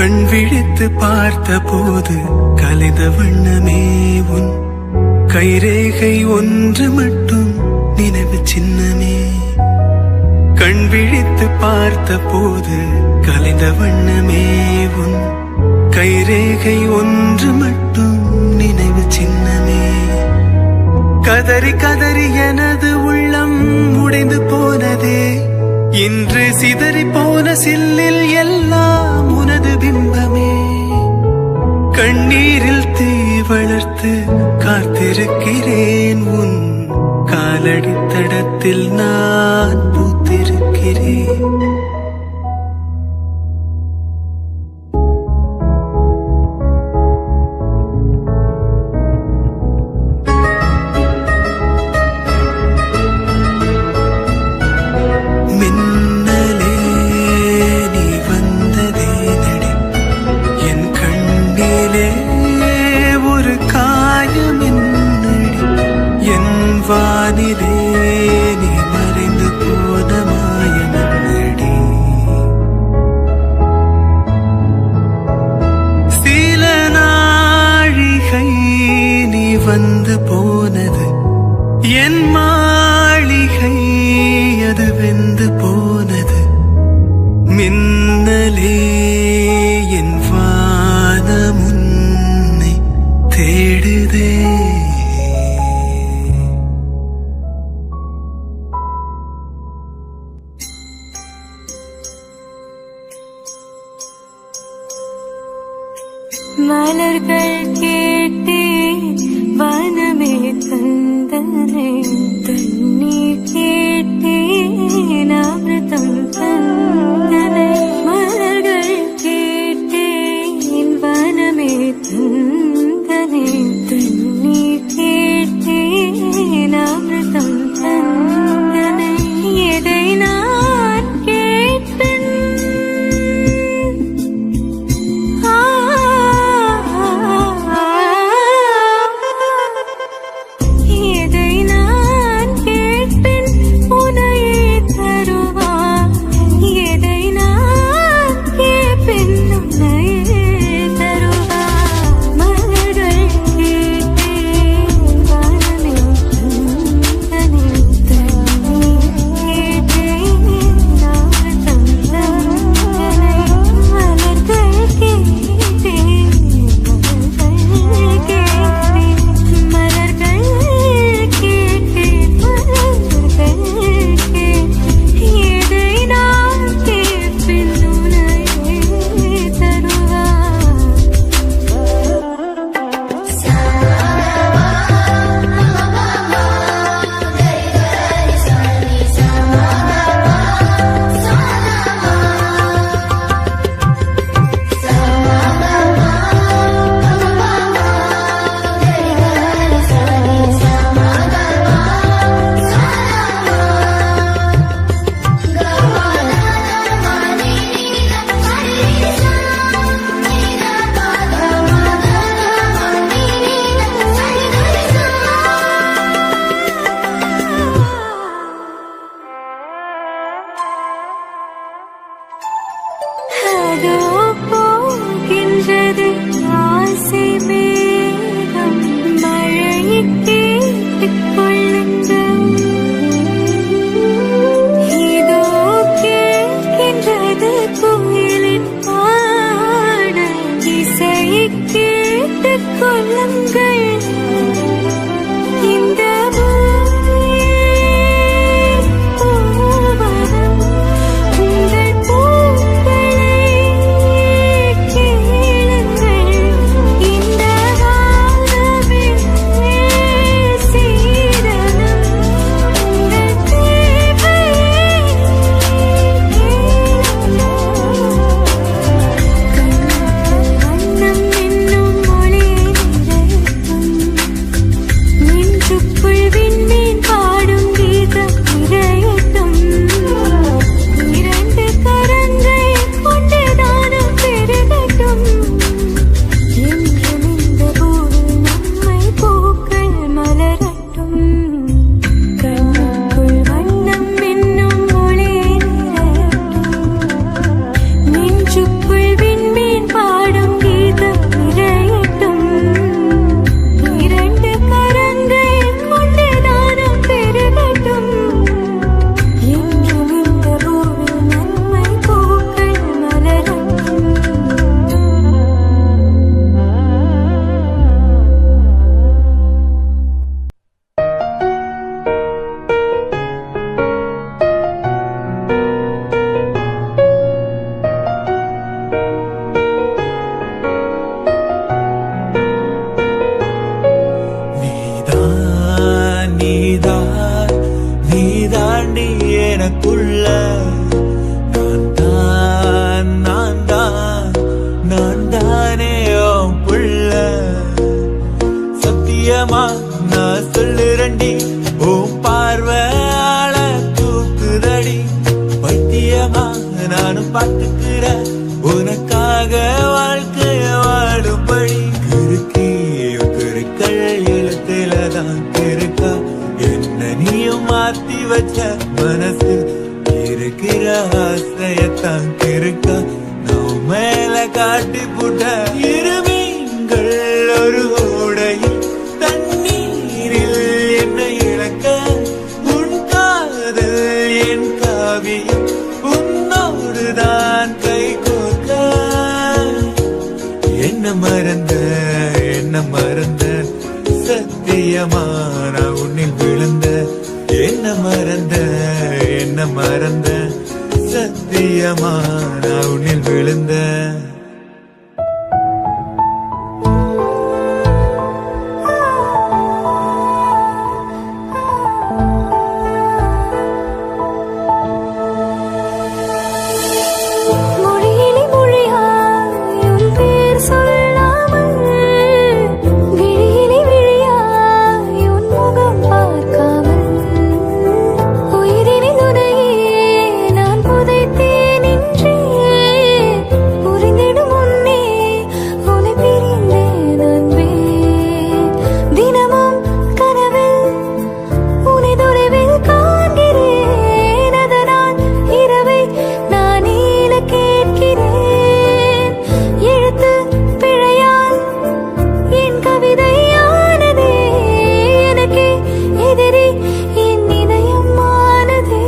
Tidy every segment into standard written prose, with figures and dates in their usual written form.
கண் விழித்து பார்த்த போது கலைந்த வண்ணமே உன் கைரேகை ஒன்று மட்டும் நினைவு சின்னமே. கண் விழித்து பார்த்த போது கலைந்த வண்ணமே உன் கைரேகை ஒன்று மட்டும் நினைவு சின்னமே. கதறி கதறி எனது உள்ளம் உடைந்து போனதே, இன்று சிதறி போன சில்லில் எல்லாம் உனது பிம்பமே. கண்ணீரில் தீ வளர்த்து காத்திருக்கிறேன், உன் காலடி தடத்தில் நான் பூத்திருக்கிறேன். வானிலே நீ மறைந்து போன மாயனடி, சில நாழிகை நீ வந்து போனது என் மாளிகை அது வெந்து போனது. மின்னலே என் வானம் உன்னை தேடுதே. மலர்கள் கேட்டே வனமே தந்தனை, தண்ணீர் கேட்டே அமிர்தம் தந்தனை. மலர்கள் கேட்டே வனமே தந்தனை, தண்ணீர் கேட்டே அமிர்தம் தந்தனை. எதை நான் கேட்பேன் எதை எனக்குள்ள நான் தானே உன் புள்ள. சத்தியமா நான் சொல்லுறண்டி உன் பார்வையால தூக்குதடி. பைத்தியமா நானும் பார்த்துக்கிற உனக்காக வாழ்க்கைய வாடும்படி. கிருக்கள் எழுத்துலதான் இருக்கா என்ன நீயும் மாத்தி வச்ச மனசு இருக்கிற ஆசையத்தான் இருக்கா நான் மேல காட்டி புட்ட. இருமீன்கள் ஒரு ஓடையில் தண்ணீரில் என்னை இழக்க உன் காதல் என் காவியம் உன்னோடுதான் கை கோர்க்க. என்ன மறந்த சத்தியமான உன்னில் விழுந்த. என்ன மறந்த சத்தியமான உன்னில் விழுந்த. மொழியிலே மொழியாய் உன் பேர் சொல்லாமல், விழியிலே விழியாய் உன் முகம் பார்க்காமல், உயிரினில் உன்னையே நான் புதைத்தேன் என்றே, புரிந்திடும் முன்னே உன்னை பிரிந்தேன் அன்பே. தினமும் கனவில் உன்னை தொலைவில் காண்கிறேன், அதனால் இரவை நான் நீல கேட்கிறேன். எழுத்து பிழையால் என் கவிதையானதே, எனக்கே எதிரி என் இதயமானதே.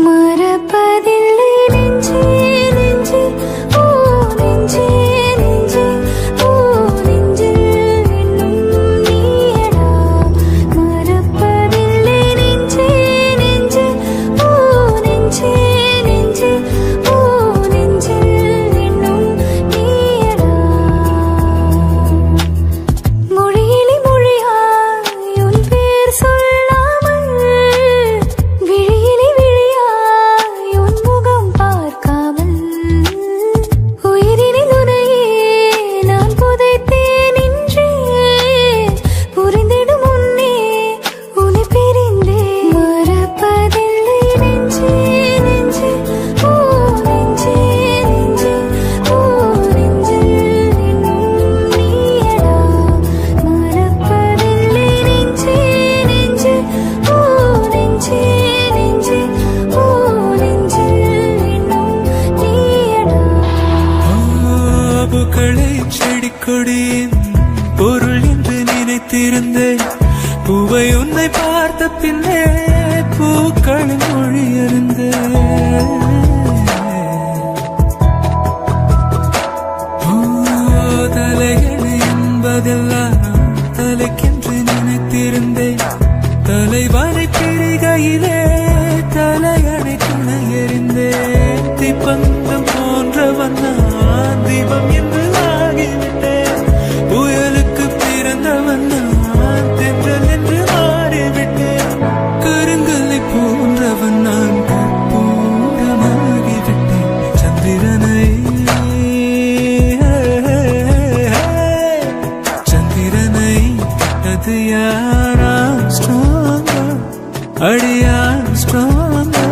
மறப்பதில்லை நெஞ்சே நெஞ்சே ஓ நெஞ்சே நெஞ்சே ஓ நெஞ்சில் இன்னும் நீயடா. மறப்பதில்லை நெஞ்சே நெஞ்சே ஓ நெஞ்சே நெஞ்சே ஓ நெஞ்சில் இன்னும் நீயடா. மொழியிலே மொழியாய் உன் பேர் சொல்லாமல், விழியிலே விழியாய் உன் முகம் பார்க்காமல், உயிரினில் உன்னையே நான் புதைத்தேன் என்றே, புரிந்திடும் முன்னே உன்னை பிரிந்தேன். மறப்பதில்லை நெஞ்சே நெஞ்சே ஓ நெஞ்சே நெஞ்சே ஓ நெஞ்சில் இன்னும் நீயடா. மறப்பதில்லை நெஞ்சே நெஞ்சே ஓ நெஞ்சே நெஞ்சே ஓ நெஞ்சில் இன்னும் நீயடா. பூக்களை செடி கொடியின் பொருள் என்று நினைத்திருந்தேன். பூவை உன்னை பார்த்த பின்னே பூக்களின் மொழி அறிந்தேன். தலையணை என்பதெல்லாம் தலைக்கென்று நினைத்திருந்தேன். தலைவனை பிரிகையிலே தலையணை துணை எறிந்தேன். தீப்பந்தம் போன்றவன் நான் தீபம் என்று ஆகிவிட்டேன். புயலுக்கு பிறந்தவன் நான் தென்றல் என்று மாறிவிட்டேன். கருங்கலை போன்றவன் நான் கற்பூரமாகிவிட்டேன். சந்திரனை அது யாரா ஸ்ட்ராங்கா அடியார் ஸ்ட்ராங்கா.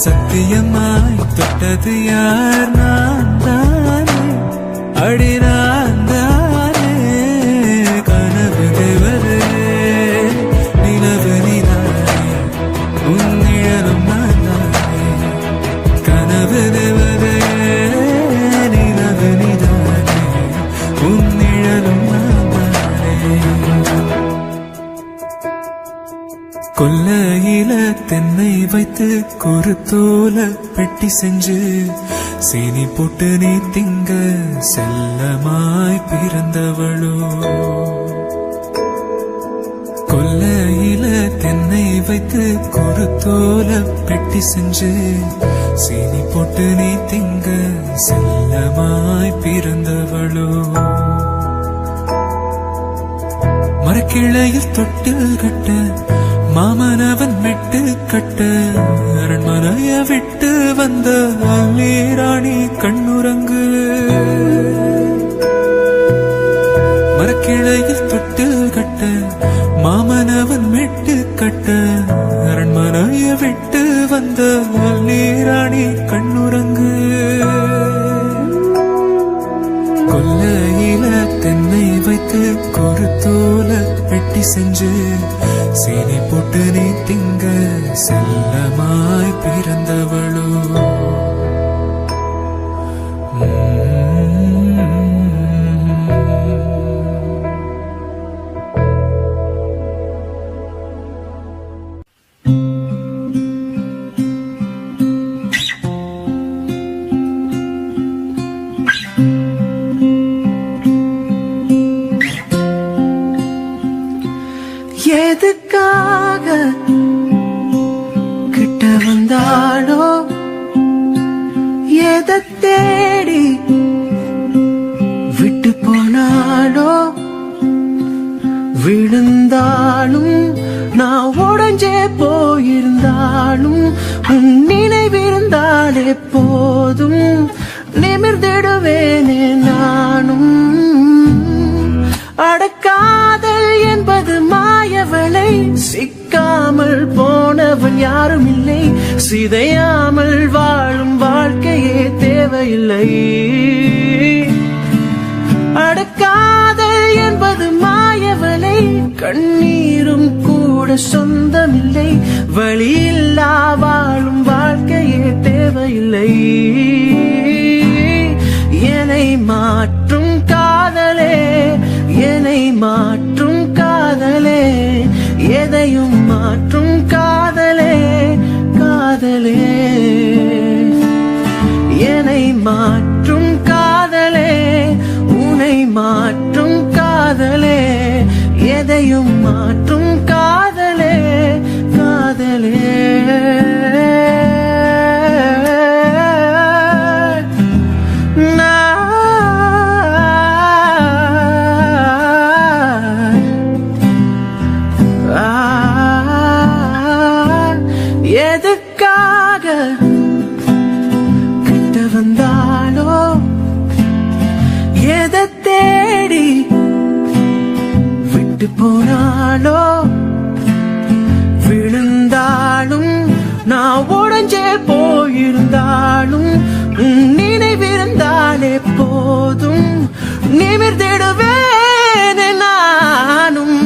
சத்தியமாய் தொட்டது யார் நான் தானே அடி நான் தானே. கனவு தேவதே நிலவு நீதானே உன் நிழலும் நான் தானே. கனவு தேவதே நிலவு நீதானே உன் நிழலும் நான் தானே. கொல்லையில தென்னை வைத்து குறுத்தோல பெட்டி செஞ்சு சீனி போட்டு நீ திங்க செல்லமாய் பிறந்தவளோ. கொல்லையில தென்னை வைத்து குறுத்தோல பெட்டி செஞ்சு சீனி போட்டு நீ திங்க செல்லமாய் பிறந்தவளோ. மரக்கிளையில் தொட்டில் கட்ட மாமனவன் மெட்ட மெட்டு கட்ட அரண்மனைய விட்டு வந்த ராணி கண்ணுறங்கு மரக்கிளையில் தொட்டு கட்ட மாமனவன் மெட்டு கட்ட அரண்மனைய விட்டு வந்த ராணி கண்ணுறங்கு கொல்லையில தென்னை வைத்து குருத்தோல வெட்டி செஞ்சு சீனி போட்டு நீ திங்க செல்லமாய் பிறந்தவளோ எதுக்காக கிட்ட வந்தாளோ எதை தேடி விட்டு போனாளோ விழுந்தாலும் நான் உடைஞ்சே போயிருந்தாலும் உன் நினைவிருந்தாலே போதும் நிமிர்ந்திடுவேனே நானும் அடக்காதல் என்பது மாயவளை சிக்காமல் போனவன் யாரும் இல்லை சிதையாமல் வாழும் வாழ்க்கையே தேவையில்லை அடக்காதல் என்பது மாயவளை கண்ணீரும் கூட சொந்தமில்லை வழியில்லா வாழும் வாழ்க்கையே தேவையில்லை என்னை மாற்றும் காதலே என்னை மாற்றும் காதலே எதையும் மாற்றும் காதலே காதலே என்னை மாற்றும் காதலே உன்னை மாற்றும் காதலே எதையும் மாற்றும் காதலே காதலே எதுக்காக கிட்ட வந்தாலோ எதை தேடி விட்டு போனாலோ விழுந்தாலும் நான் உடைஞ்சே போயிருந்தாலும் நினைவிருந்தாலே போதும் நிமிர்ந்திடுவேன் நானும்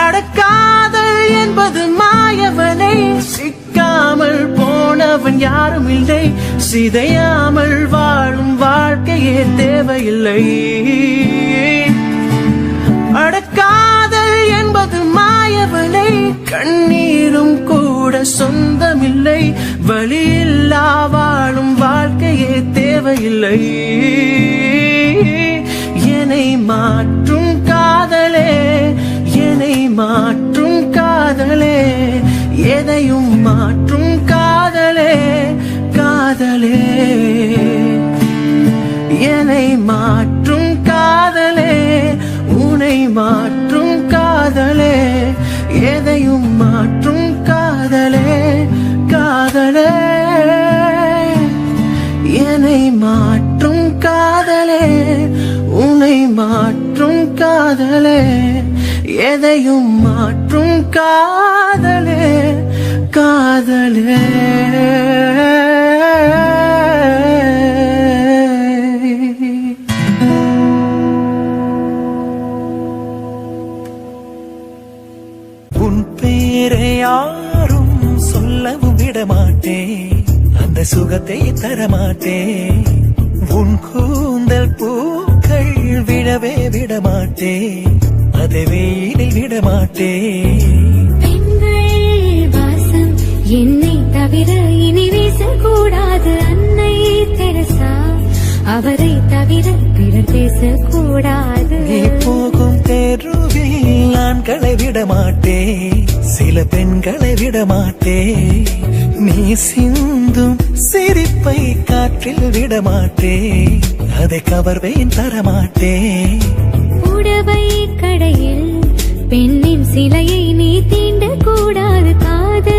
அடக்காதல் என்பது மாயவனை சிக்காமல் போனவன் யாரும் இல்லை சிதையாமல் வாழும் வாழ்க்கையே தேவையில்லை அடக்காதல் என்பது மாயவனை கண்ணீரும் கூட சொந்தமில்லை வழியில்லா வாழும் வாழ்க்கையே தேவையில்லை என்னை மாற்றும் காதலே என்னை மாற்றும் காதலே எதையும் மாற்றும் காதலே காதலே என்னை மாற்றும் காதலே உன்னை மாற்றும் காதலே எதையும் மாற்றும் காதலே காதலே என்னை மாற்றும் காதலே உன்னை மாற்றும் காதலே எதையும் மாற்றும் காதலே காதலே உன் பேரை யாரும் சொல்லவும் விடமாட்டேன் அந்த சுகத்தை தரமாட்டேன் உன் கூந்தல் பூக்கள் விழவே விடமாட்டேன் அதை வெயிலில் விடமாட்டேன் பெண்கள் வாசம் என்னை தவிர இனி வீசக்கூடாது அன்னை தெரசா அவரை தவிர பிறர் பேசக்கூடாது நீ போகும் தெருவில் ஆண்களை விடமாட்டேன் சில பெண்களை விடமாட்டேன் நீ சிந்தும் சிரிப்பை காற்றில் விடமாட்டேன் அதை கவர்வேன் தரமாட்டேன் புடவை கடையில் பெண்ணின் சிலையை நீ தீண்டக்கூடாது காதல்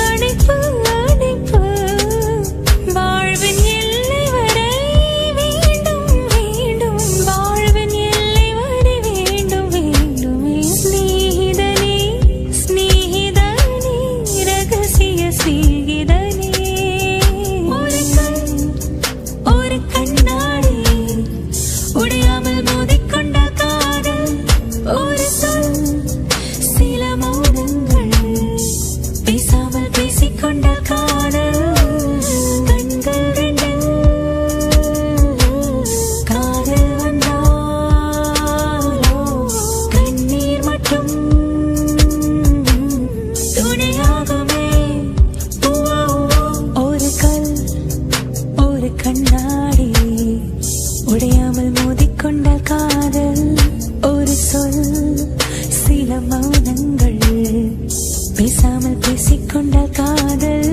அணைப்பு அணைப்பு வாழ்வின் எல்லை வரை வேண்டும் வேண்டும் வாழ்வின் எல்லை வரை வேண்டும் வேண்டுமே ஸ்நேகிதனே ஸ்நேகிதனே ரகசிய சிநேகிதனே ஒரு கண்ணாடி உடையாமல் மோதிக்கொண்ட காதல் ஒரு சொல் சில மௌனங்கள் பேசாமல் பேசிக்கொண்ட காதல் கண்கள் ரெண்டு காதல் வந்தாலோ கண்ணீர் மட்டும் துணையாகுமே ஒரு கல் ஒரு கண்ணாடி உடையாமல் மோதிக்கொண்ட காதல் ஒரு சொல் சில மௌனங்கள் பேசாமல் பேசிக்கொண்ட காதல்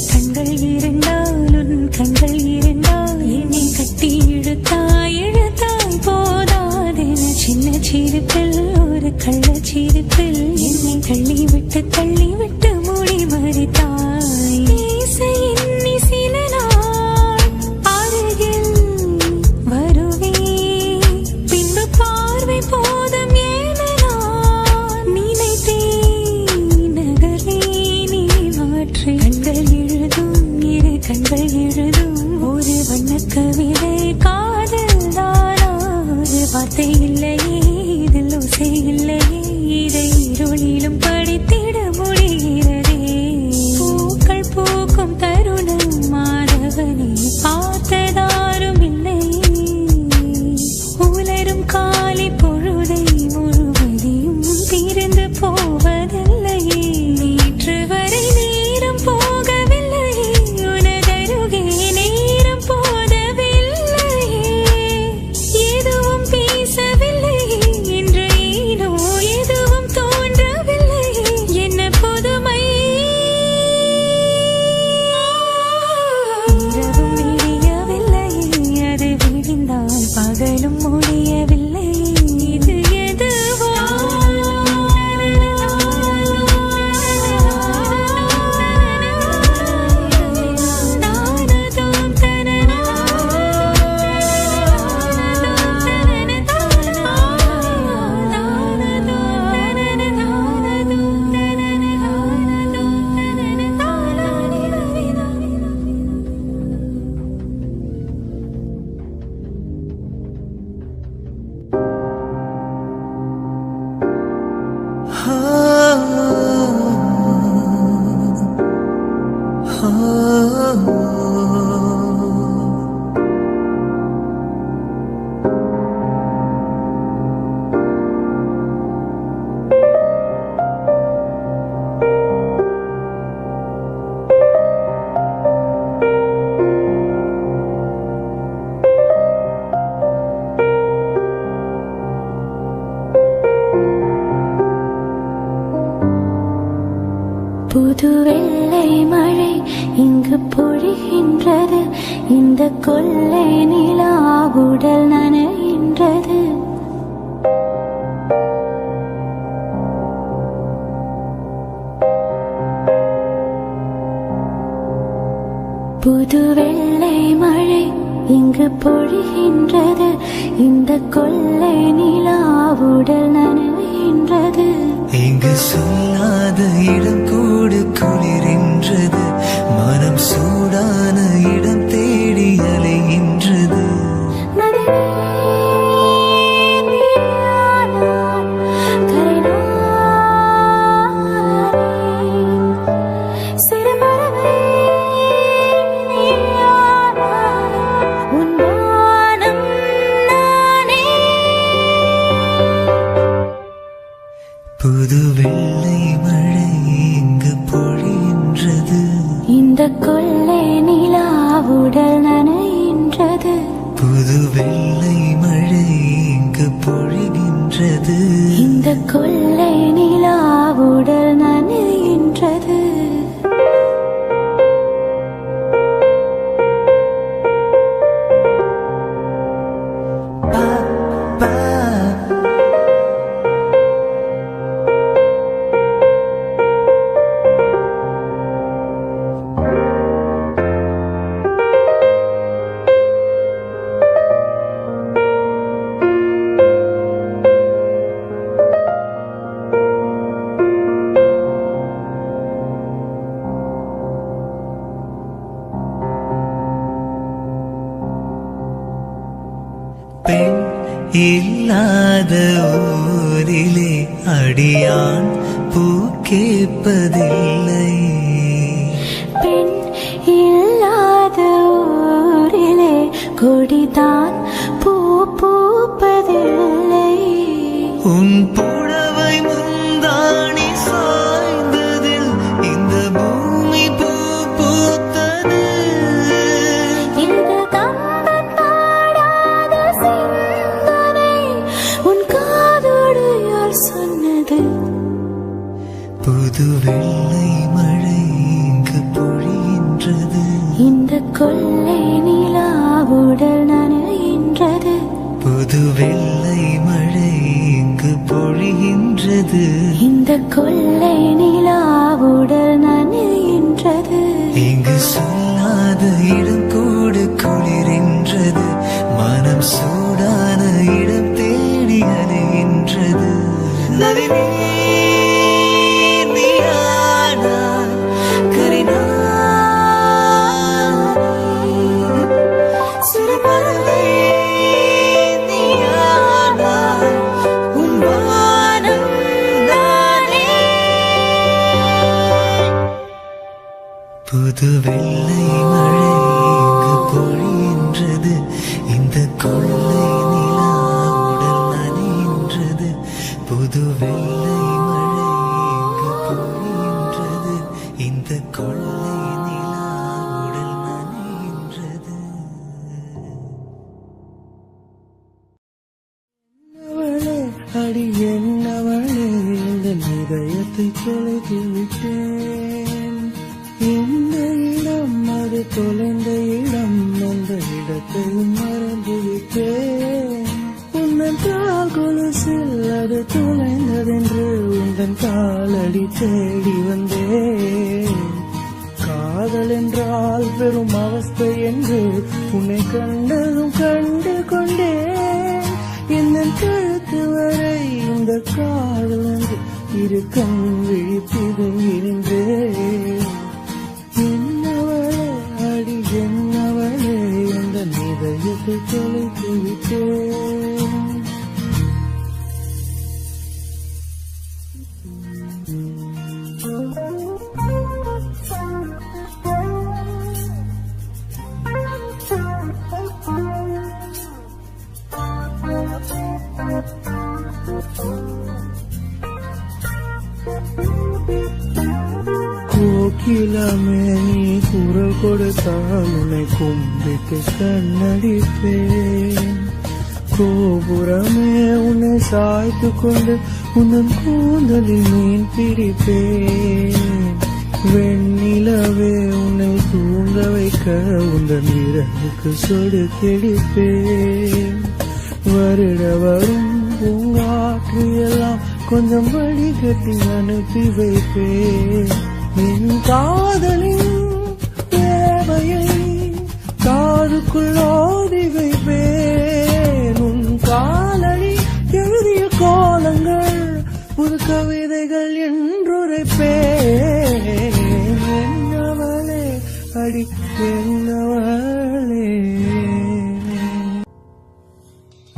கண்கள் இரண்டால் உன் கண்கள் இரண்டால் என்னை கட்டி இழுத்தாய் இழுத்தாய் போதாதென சின்ன சிரிப்பில் ஒரு கள்ளச்சிரிப்பில் என்னை தள்ளி விட்டு மூடி மறித்தாய் பேச எண்ணி சில நாள் அருகில் வருவே பின்பு பார்வை போதும் என நான் நினைத்தேன் நகரே நீ மாற்றி கண்கள் எழுதும் இரு கண்கள் எழுதும் ஒரு வண்ணக் கவிதை காதல் தானா ஒரு வார்த்தை இல்லையே இதில் ஓசை இல்லையே இதை இருளிலும் படித்திட முடிகிறதே பூக்கள் பூக்கும் தருணம் மாதவனே பார்த்ததாரும் இல்லை உலரும் காலை பொழுதை முழுவதையும் பிரிந்து போவதில்லையே நேற்று வரை நேரம் போகவில்லையே உனதருகே நேரம் போதவில்லையே எதுவும் பேசவில்லையே என்று ஏனோ எதுவும் தோன்றவில்லையே என்ன புதுமை இரவும் விடியவில்லையே அது விடிந்தால் பகலும் முடியவில்லை இது எதுவோ நானதும் தனனா புது வெள்ளை மழை இங்கு பொழிகின்றது இந்த கொள்ளை நிலா உடல் நனைகின்றது புது வெள்ளை மழை இங்கு பொழிகின்றது இந்த கொள்ளை நிலா உடல் நனைகின்றது இங்கு சொல்லாத இடம் கூடு குளிரின்றது மனம் சூடான இடம் தேடி அலைகின்றது புது வெள்ளை மழை இங்கு பொழிகின்றது இந்த கொள்ளை நிலா உடல் நனைகின்றது புது வெள்ளை மழை இங்கு பொழிகின்றது இந்த கொள்ளை நிலா உடல் நனைகின்றது இல்லாத ஊரிலே அடியான் பூ கேட்பதில்லை. பெண் இல்லாத ஊரிலே கொடிதான் பூ பூப்பதில்லை. உன் புடவை முந்தாணி சாய்ந்ததில் இந்த பூமி பூ பூத்தது. இந்த கம்பன் பாடாத சிந்தனை உன் காதோடு யார் சொன்னது? புது வெள்ளை மழை இங்கு பொழிகின்றது. இந்த கொள்ளை நிலா உடல் நனைகின்றது. புது வெள்ளை மழை இங்கு பொழிகின்றது. இந்த கொள்ளை நிலா உடல் நனைகின்றது. இங்கு சொல்லாத இடம் கூட குளிரின்றது. மனம் சூடான இடம் தேடி அலைகின்றது. நதினே நீயானா கரினா சிறுபறவை நீயானா உன் வானம் நானே. புது வெள்ளை மழை இங்கு பொழிகின்றது. இந்த கொள்ளை நிலா உடல் நனைகின்றது. புது வெள்ளை மழை இங்கு பொழிகின்றது. இந்த கொள்ளை நிலா உடல் நனைகின்றது. என்னவளே, அடி என்னவளே, இந்த இதயத்தை தொலைத்து விட்டேன். இந்த இடம் அது தொலைந்த இடம், அந்த இடத்தையும் மறந்து விட்டேன். உந்தன் கால் கொலுசில் அது தொலைந்ததென்று உந்தன் காலடி தேடி வந்தேன். காதல் என்றால் பெரும் அவஸ்தை என்று உன்னை கண்டதும் கண்டு கொண்டேன். இந்த கழுத்து வரை இந்த காதல் என்று இரு கண் விழித்திது இருந்தேன். என்னவளே, அடி என்னவளே, இந்த இதயத்தை தொலைத்து விட்டேன். கோகிலமே, நீ குரல் கொடுத்தால் உன்னை கும்பிட்டு கண்ணடிப்பேன். கோபுரமே, உன்னை சாய்த்து கொண்டு உன்னன் கூந்தலில் மீன் பிடிப்பேன். வெண்ணிலவே, உன்னை தூங்க வைக்க உந்தன் விரலுக்கு சொடு கெடுப்பேன். வருட வரும் பூங்காற்று எல்லாம் கொஞ்சம் வழிகட்டி அனுப்பி வைப்பேன். என் காதலின் தேவையை காதுக்குள் ஓடி வைப்பேன். உன் காலடி எழுதிய கோலங்கள் புது கவிதைகள் என்றுரைப்பேன். என்னவளே, அடி என்னவளே.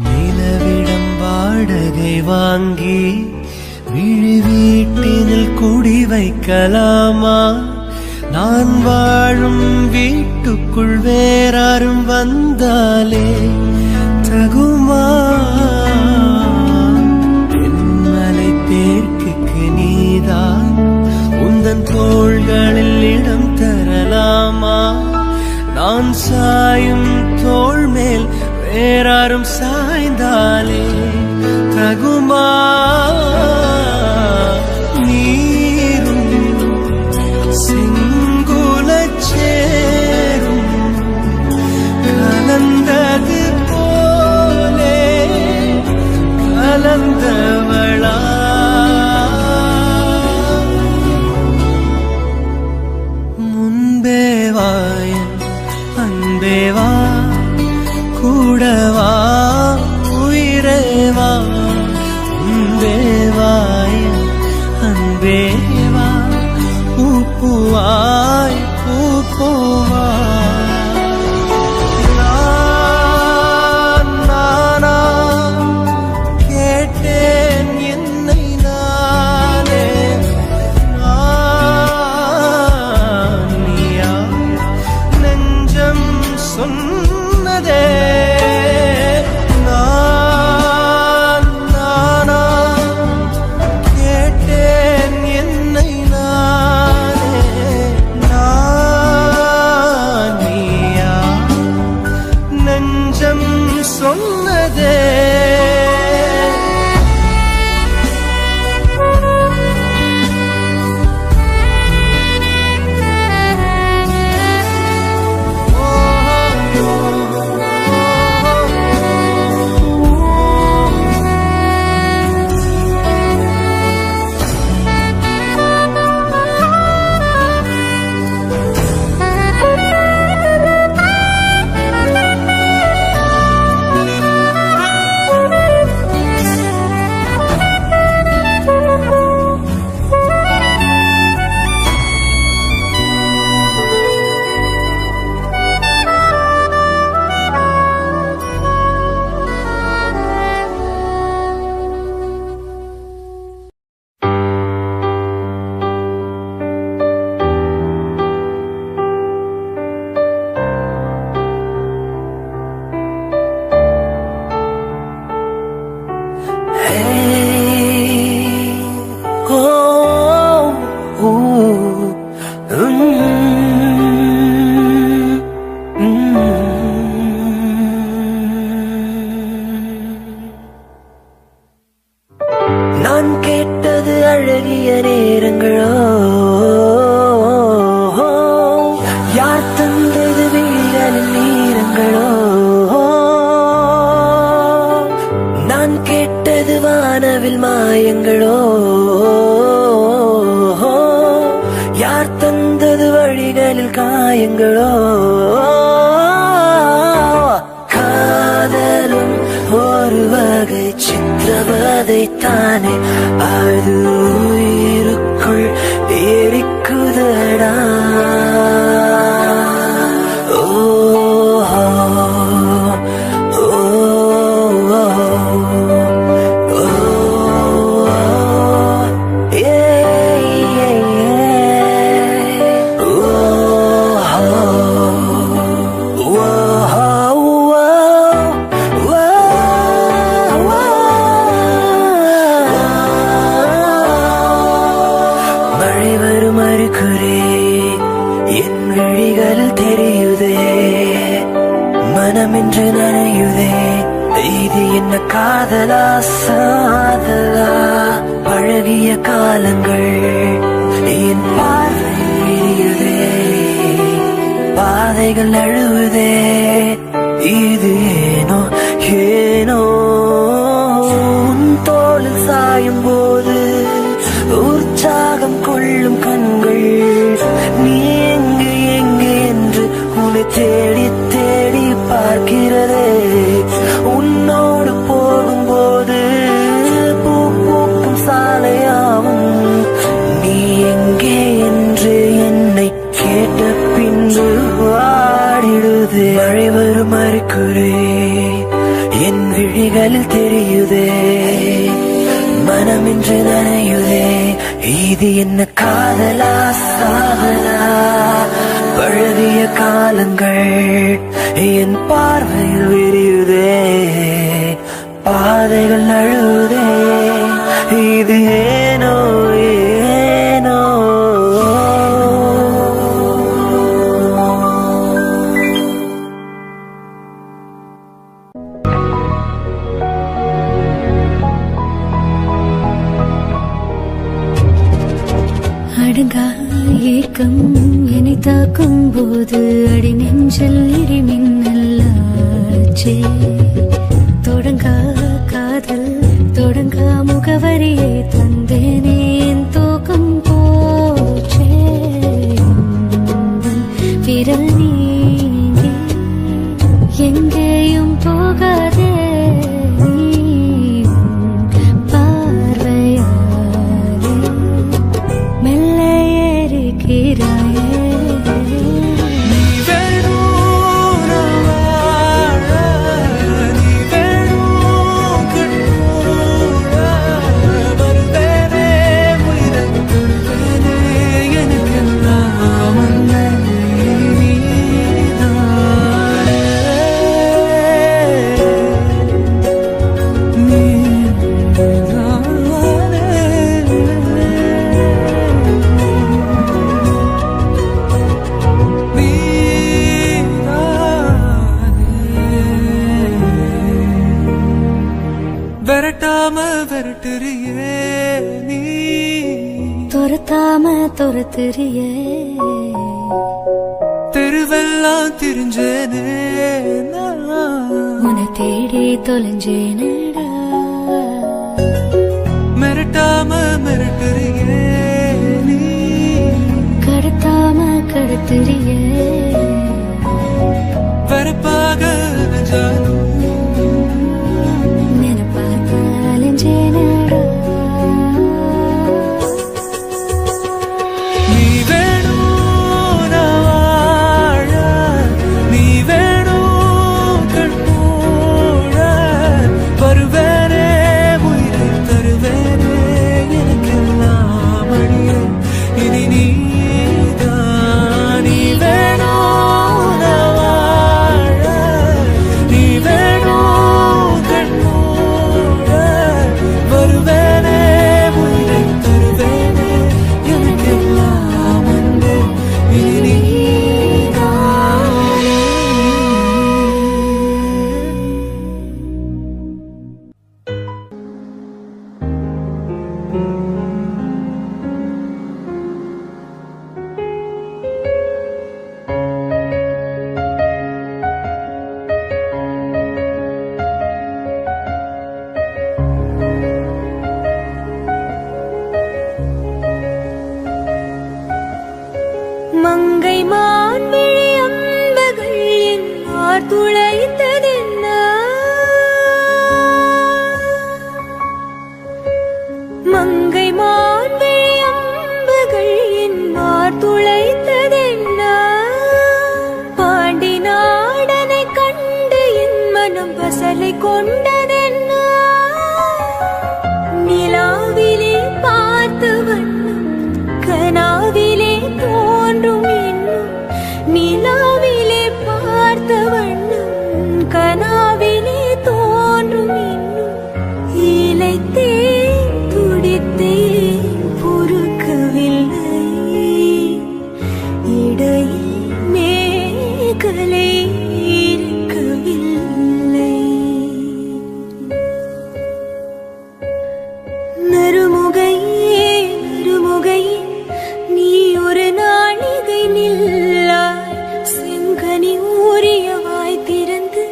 நிலவிடம் வாடகை வாங்கி விழி வீட்டினில் குடி வைக்கலாமா? நான் வாழும் வீட்டுக்குள் வேறாரும் வந்தாலே தகுமா? தென்மலை தேர்க்குக்கு நீதான் உந்தன் தோள்களில் இடம் தரலாமா? நான் சாயும் தோள் மேல் வேறாரும் சாய்ந்தாலே தகுமா? நீரும் செங்குலச் சேரும் கலந்தது போலே கலந்தவளா? முன்பே வாயன் அன்பேவா கூடவா உயிரேவா? தேவாய அன்பேவா பூப்புவாய் பூப்போவாய். நானா காயங்களோ யார் தந்தது வழிகளில் காயங்களோ காதலும் ஒரு வகை சித்திரவதைத்தானே அது உயிருக்குள் எரிக்குதடா என் விழிகளில் தெரியுதே மனமின்று நனையுதே இது என்ன காதலா சாதலா பழகிய காலங்கள் என் பார்வையுதே பாதைகள் நழுவுதே இது ஏனோ ஏனோ உன் தோளில் சாயும் போது உற்சாகம் கொள்ளும் கண்கள் நீ எங்கு எங்கு என்று உன்னை தேடி தேடி பார்க்கிறதே உன்னோடு போகும்போது பூ பூக்கும் சாலையாவும் நீ எங்கே என்று என்னை கேட்ட பின்பு வாடிடுதே மழை வரும் மறுக்குறே என் விழிகளில் தெரியுதே மனமின்று நனையுதே இது என்ன காதலா சாதலா பழகிய காலங்கள் என் பார்வையில் விரியுதே பாதைகள் நழுவுதே இது ஏனோ ஏனோ அடங்கா ஏக்கம் என்னை தாக்கும் போது அடி நெஞ்சில் இடி மின்னல்லாச்சே தொடங்கா காதல் தொடங்கா முகவரியை தந்தேனே என் தூக்கம் போச்சே விரல் நீங்கி எங்கேயும் போகாதே துரத்துறியே தெருவெல்லாம் திரிஞ்சேனே உன்னை தேடி தொலைஞ்சேனடா மிரட்டாம மிரட்டுறியே நீ கடத்தாம கடத்துறியே வரப்பாக நினைப்பாத்தாலஞ்சேனடா நீ மங்கை மான்விழி அம்புகள் என் மார் துளைத்ததென்ன மங்கை மான்விழி அம்புகள் என் மார் துளைத்ததென்ன பாண்டி நாடனை கண்டு என் மனம் பசலை கொண்டதென்ன நிலாவிலே பார்த்து வண்ணம் கனாவிலே தோன்றும் இன்னும் நிலாவிலே பார்த்த வண்ணம் கனாவிலே தோன்றும் இன்னும் இளைத்தேன் துடித்தேன் பொறுக்கவில்லை இடையில் மேகலை இருக்கவில்லை நறுமுகையே நறுமுகையே நீ ஒரு நாளிகை நில்லாய் செங்கனி ஊறியவாய் திறந்து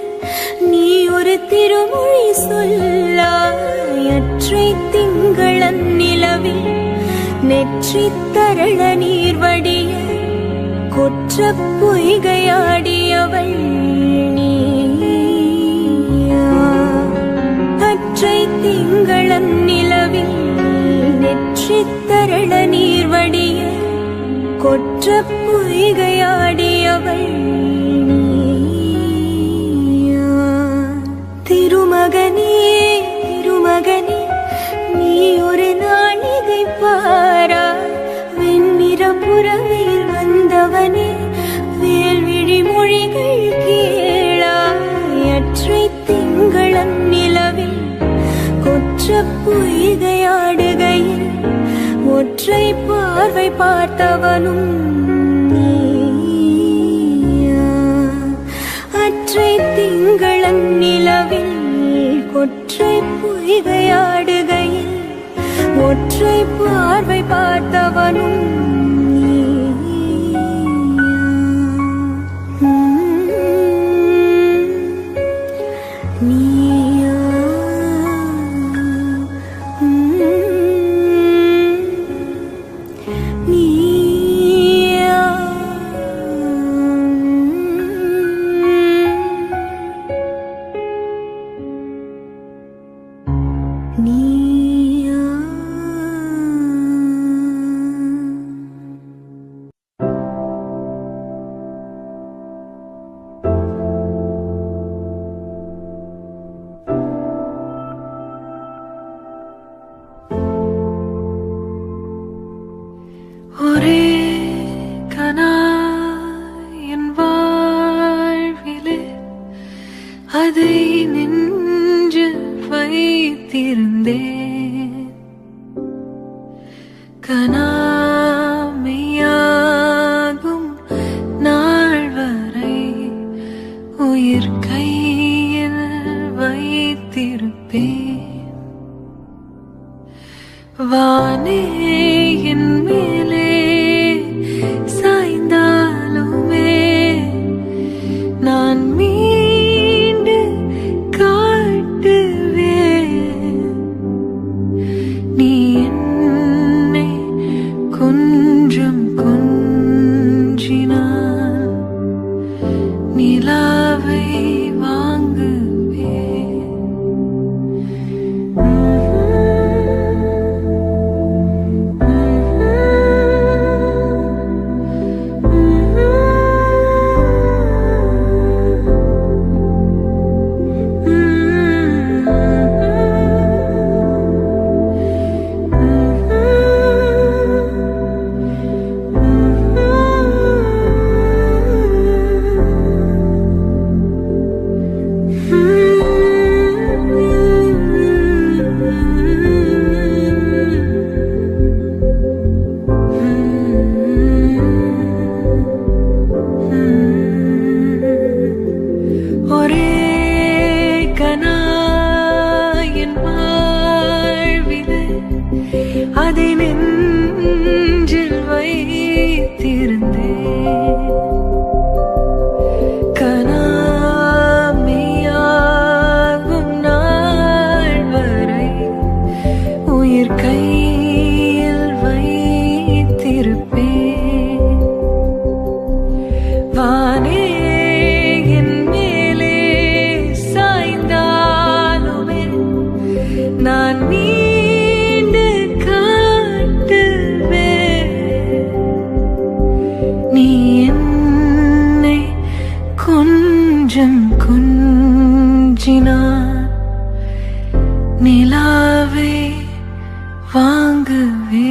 நீ ஒரு திருமொழி சொல்லாய் அற்றை திங்களன் நிலவில் நெற்றி தரள நீர் வடிய கொற்ற பொய்கையாடியவள் நீயா அற்றை திங்களன் நிலவில் நெற்றி தரள நீர் வடிய கொற்ற பொய்கையாடியவள் நீயா திருமகனே திருமகனே நீ ஒரு நாளிகை பாராய் வெண்ணிற புறவையில் வந்தவனே வேல்விழி மொழிகள் கேளாய் அற்றை திங்களன் நிலவில் கொற்ற பொய்கையாடுகையில் ஒற்றை பார்வை பார்த்தவனும் நீயா அற்றை திங்களன் நிலவில் கொற்றை பொய்கையாடுகையில் ஒற்றை பார்வை பார்த்தவனும் நீயா நீயா நீயா ஒரே கனா என் வாழ்விலே அதை நெஞ்சில் வைத்திருந்தேன் கனாமையாகும் நாள் வரை உயிர் கையில் வைத்திருப்பேன் வானே என் மேலே சாய்ந்தாலுமே நான் மீண்டு கொஞ்சம் கொஞ்சினான் நிலாவை வாங்குவே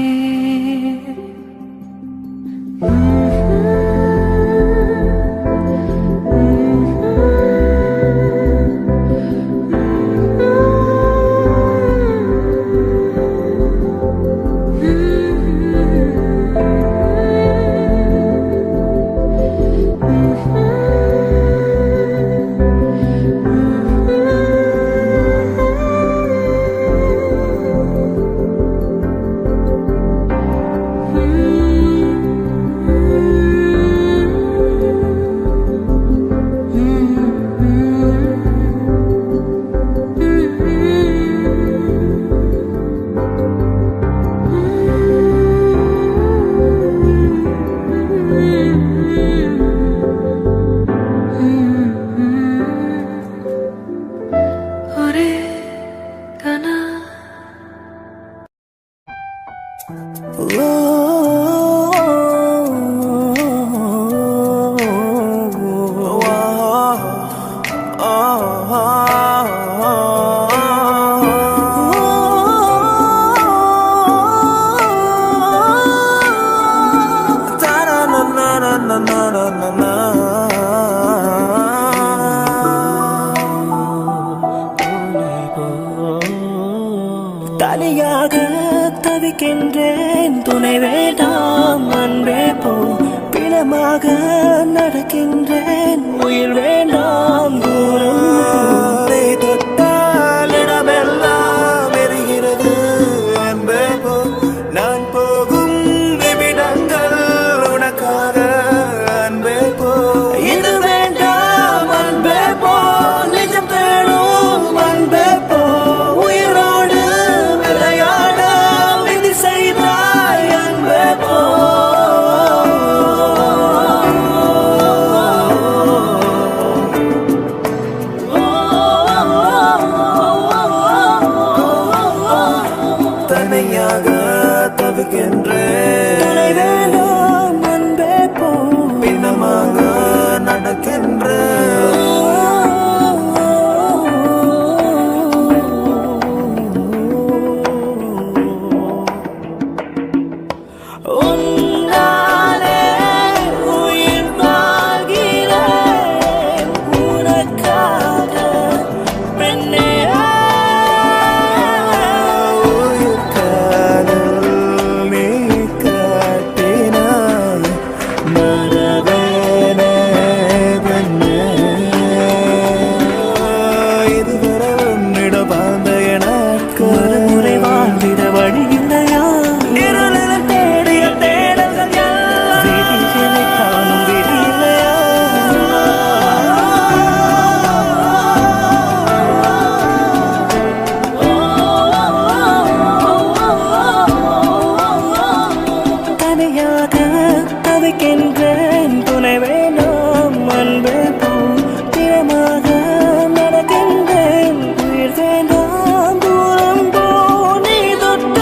தனியாக தவிக்கின்றேன் துணை வேண்டாம் அன்பே போ பிணமாக நடக்கின்றேன் உயிர் வேண்டாம் தூரம் தொட்டால் இடமெல்லாம் எரிகிறது அன்பே போ நான் போகும் நிமிடங்கள் உனக்காக அன்பே போ இது வேண்டாம் அன்பே போ நிஜம் தேடும் அன்பே போ உயிரோடு விளையாட விதி செய்தாய் அன்பே போ தனியாக தவிக்கின்றேன் துணை வேண்டாம் அன்பே போ பிணமாக நடக்கின்றேன் உன்னாலே உயிர் வாழ்கிறேன் உனக்காக பெண்ணே உயிர் காதல் நீ காட்டினாய் மறவேனே பெண்ணே இதுவரை உன்னிடம் வாழ்ந்த எனக்கு ஒரு முறை வாழ்ந்திட வழி இல்லையா இருளில் தேடிய தேடல்கள் எல்லாம் விதிகளை காணும் விதி இல்லையா தனியாக தவிக்கின்றேன் துணை வேண்டாம் அன்பே போ பிணமாக நடக்கின்றேன் உயிர் வேண்டாம் தூரம் போ நீ தொட்ட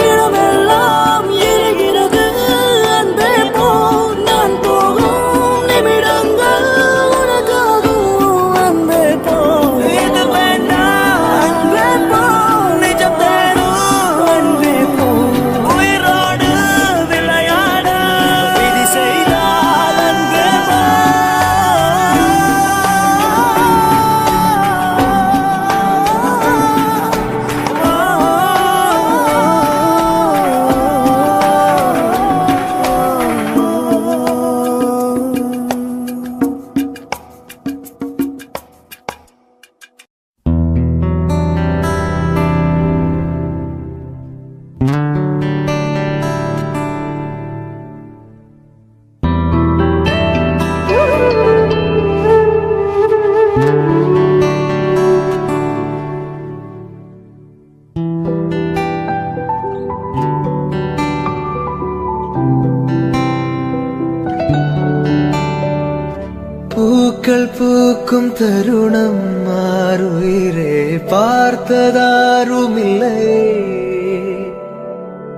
இடமெல்லாம் எரிகிறது அன்பே போ நான் போகும் நிமிடங்கள் உனக்காகும் அன்பே போ இது வேண்டாம் அன்பே போ நிஜம் தேடும் அன்பே போ உயிரோடு விளையாட விதி செய்தால் அன்பே போ பூக்கள் பூக்கும் தருணம் மாறுயிரே பார்த்ததாருமில்லை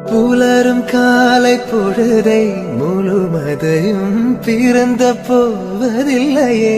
புலரும் காலை பொழுதை முழுமதையும் பிறந்த போவதில்லையே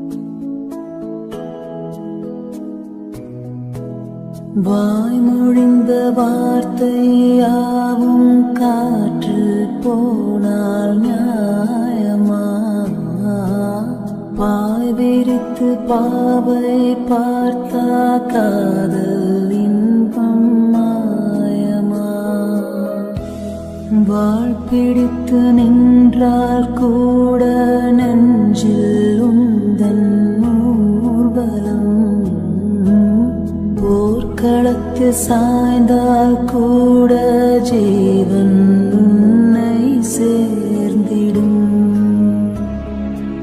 வாய்மொழிந்த வார்த்தையாவும் காற்று போனால் நியாயமா? பாய் விரித்து பாவை பார்த்தா காதல் இன்பம் மாயமா? வாழ் பிடித்து நின்றால் கூட நெஞ்சில் உந்தன் ஊர்வலம். போர்க்களத்தில் சாய்ந்தால் கூட ஜீவன் உன்னை சேர்ந்திடும்.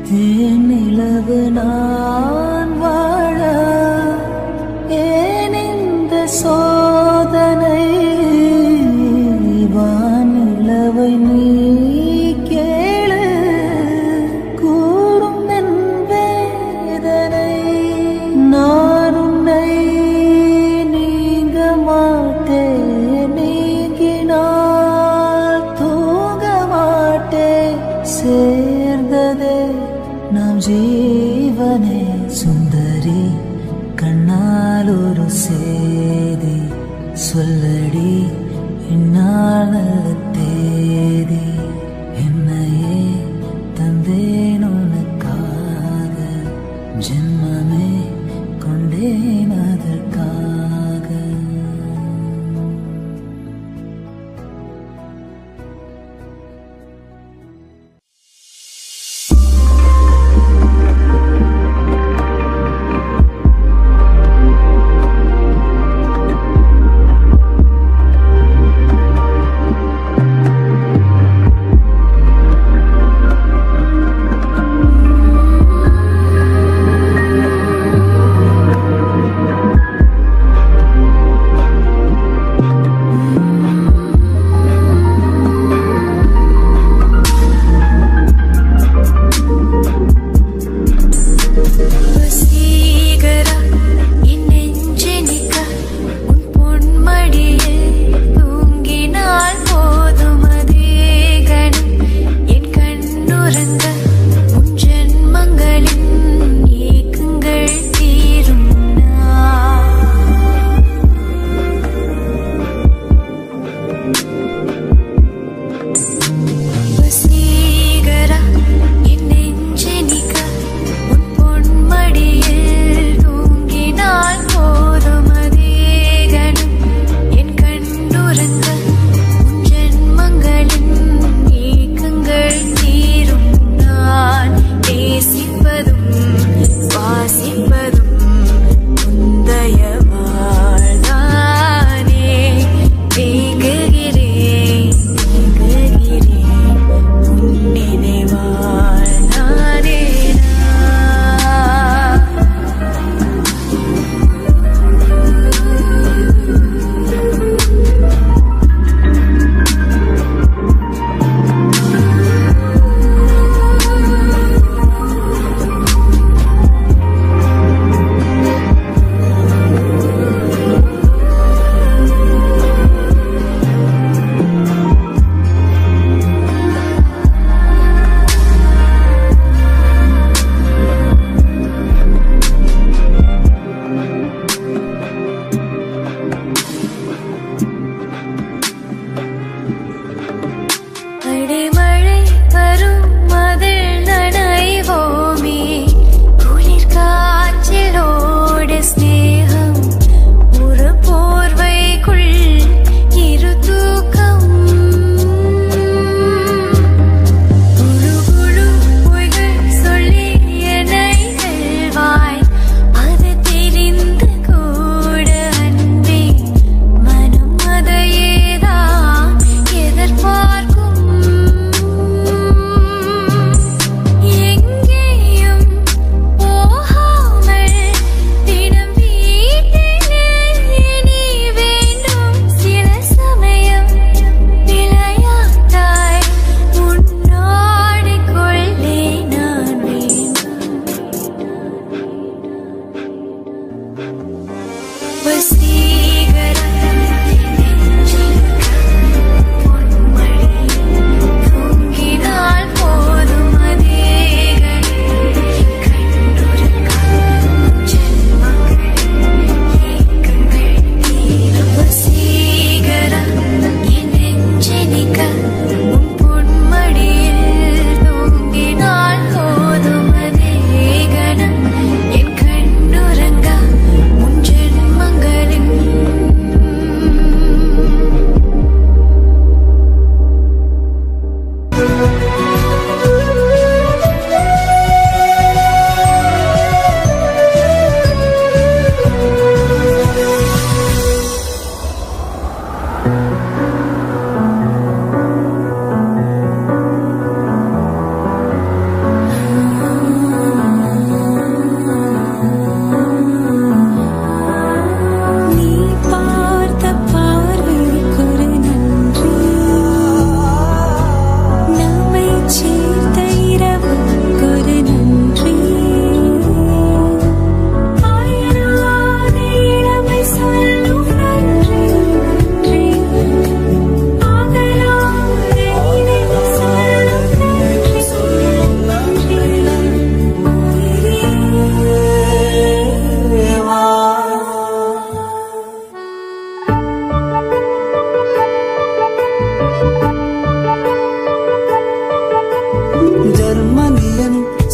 தேனிலவு நான் வாழ ஏன் இந்த சோதனை? வானிலவை நீ கேளு கூறும் என் வேதனை. நான் உன்னை நீங்க மாட்டேன், நீங்கினால் தூங்க மாட்டேன். சேர்ந்ததே நாம் ஜீவனே சுந்தரி, கண்ணால் ஒரு சேதி சொல்லடி இந்நாள் தேதி. என்னையே தந்தேன் உனக்காக, ஜென்மமே கொண்டேன் அதற்காக.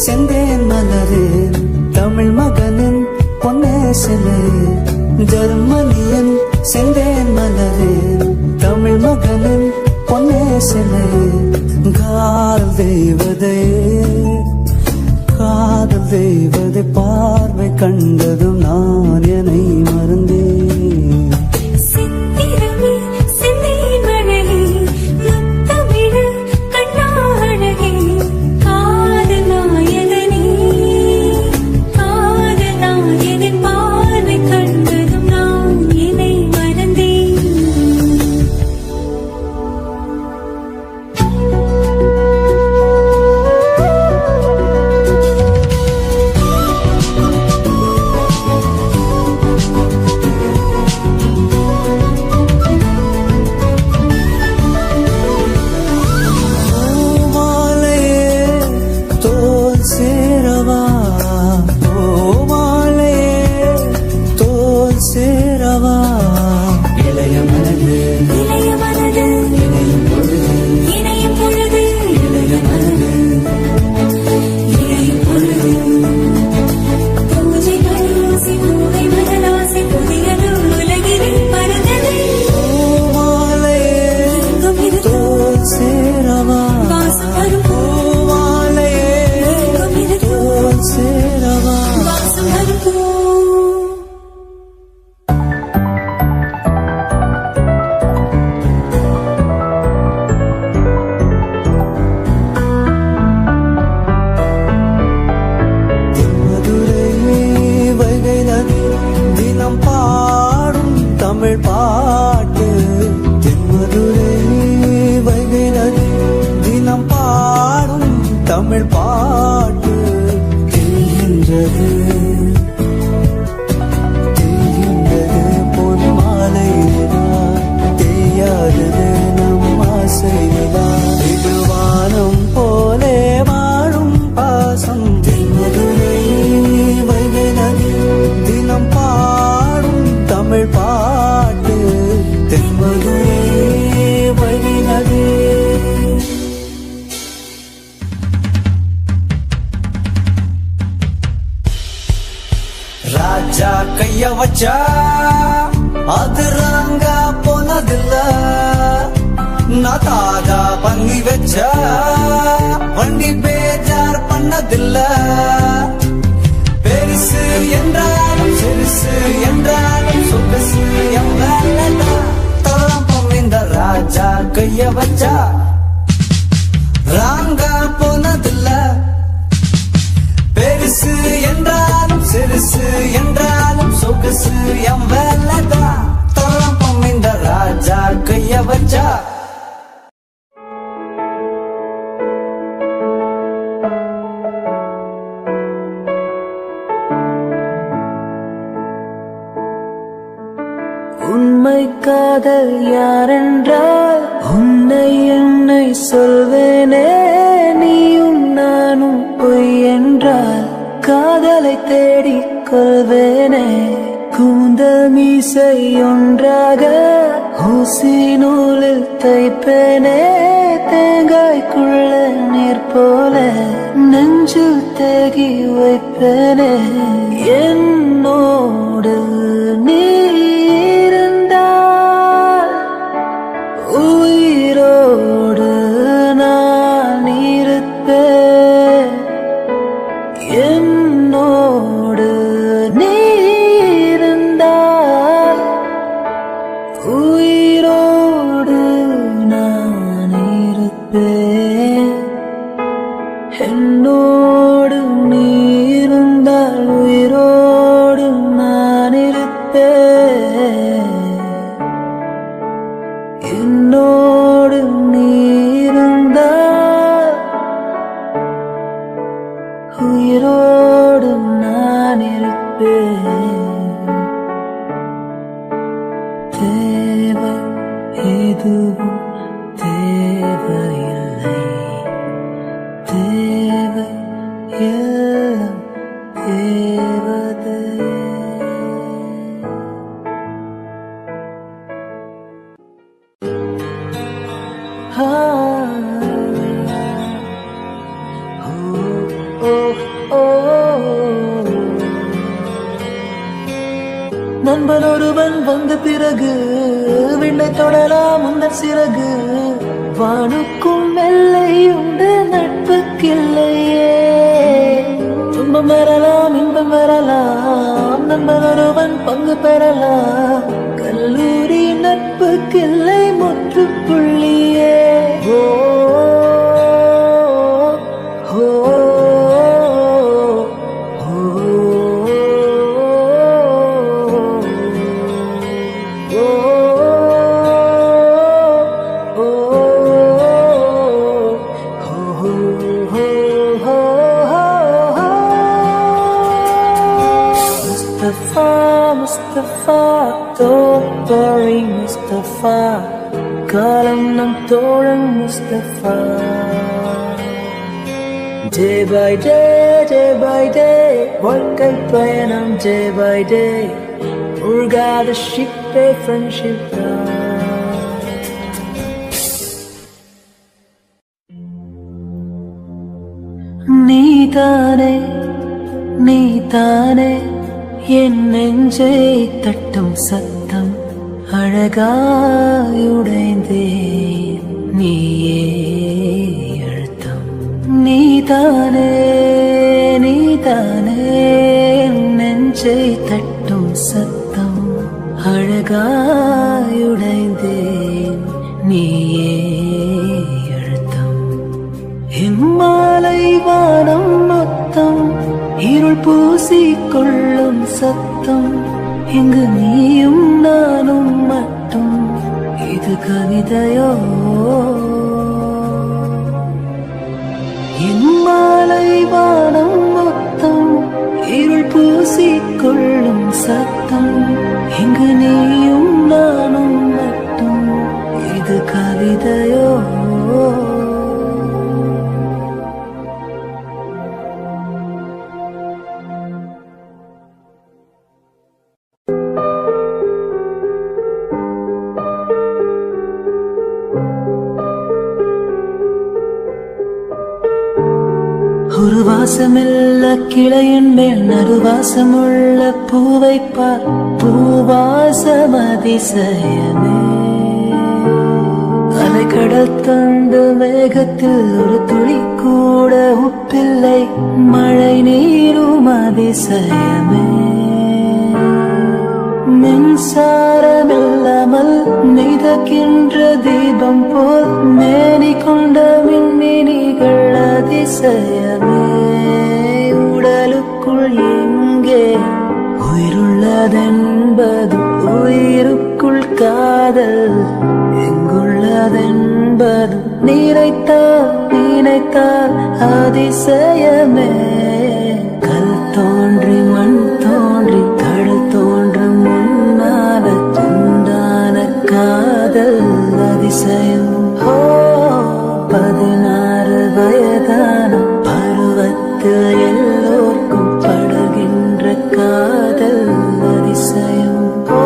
செந்தேன் மலரு தமிழ் மகனின் பொன்னே சிலை ஜெர்மனியன் செந்தேன் மலரு தமிழ் மகனின் பொன்னே சிலை காதல் தெய்வதை பார்வை கண்டதும் நான் என்னை மறந்தேன் தமிழ் பாட்டு தென்மதுரை வைகை நதி தினம் பாடும் தமிழ் பாட்டு தேகின்றது பொன் மாலைதான் தேயாதது நம் ஆசைதான் இது வானம் போலே வாழும் பாசம் தென்மதுரை வைகை நதி தினம் பாடும் தமிழ் பாட்டு தென்மதுரை வைகை நதி ராஜா கைய வச்சா அது ராங்கா போனதில்ல நான் தாதா பண்ணி வச்சா வண்டி பேஜார் பண்ணதில்ல பெருசு என்றாலும் சிறுசு என்றாலும் சொகுசு தரம் இந்த ராஜா கைய வச்சா ராங்கா போனதில்ல பெருசு என்றாலும் சிறுசு என்றாலும் சொகுசு எம் வேலைதான் தரம் இந்த ராஜா கைய வச்சா உண்மை காதல் யாரென்றால் உன்னை என்னை சொல்வேனே நீயும் நானும் பொய் என்றால் காதலை தேடிக் கொள்வேனே கூந்தல் மீசை ஒன்றாக ஊசி நூலில் தைப்பேனே தேங்காய்க்குள்ள நீர் போல நெஞ்சில் தேகி வைப்பேனே என்னோடு நீ உயிரோடு நான் இருப்பேன் என்னோடு நீ இருந்தால் உயிரோடு நான் இருப்பேன் என்னோடு நீ இருந்தால் உயிரோடு நான் இருப்பேன் என்னோடு நீ இருந்தால் உயிரோடு நான் இருப்பேன் தேவை எதுவும் தேவையில்லை தேவை எல்லாம் தேவதை நண்பன் ஒருவன் வந்த பிறகு விண்ணை தொடலாம் முன்னர் சிறகு வானுக்கும் எல்லை உண்டு நட்புக்கில்லையே துன்பம் வரலாம் இன்பம் வரலாம் நண்பன் ஒருவன் பங்கு பெறலாம் கல்லூரி நட்புக்கில்லை முற்றுப்புள்ளியே ஓ Mustafa, don't worry Mustafa, காலம் நம் தோழன் Mustafa. Day by day, வாழ்க்கை பயணம் day by day, உருகாத ஷிப்பே friendship தான். நீதானே என் நெஞ்சை தட்டும் சத்தம் அழகாயுடைந்தேன் நீயே அழுத்தம் நீதானே என் நெஞ்சை தட்டும் சத்தம் அழகாயுடைந்தேன் நீயே அழுத்தம் இம்மாலை வானம் மொத்தம் இருள் பூசிக்கொள்ளும் சத்தம் இங்கு நீயும் நானும் மட்டும் இது கவிதையோ இம்மாலை வானம் மொத்தம் இருள் பூசிக்கொள்ளும் சத்தம் இங்கு நீயும் நானும் மட்டும் இது கவிதையோ ஒரு வாசமில்ல கிளையின் மேல் நறுவாசமுள்ள பூவை பார் பூவாசம் அதிசயமே அலைக்கடல் தந்த மேகத்தில் ஒரு துளி கூட உப்பில்லை மழை நீரும் அதிசயமே மின்சாரமில்லாமல் மிதக்கின்ற தீபம் போல் மேனி கொண்ட மின்மினிகள் அதிசயமே உடலுக்குள் எங்கே உயிருள்ளதென்பது உயிருக்குள் காதல் எங்குள்ளதென்பது நினைத்தால் அதிசயமே கல் தோன்றி மண் தோன்றி கடல் தோன்றும் முன்னால துண்டான காதல் அதிசயம் 16 வயதான பருவத்தில் எல்லோர்க்கும் படுகின்ற காதல் அதிசயம் கூட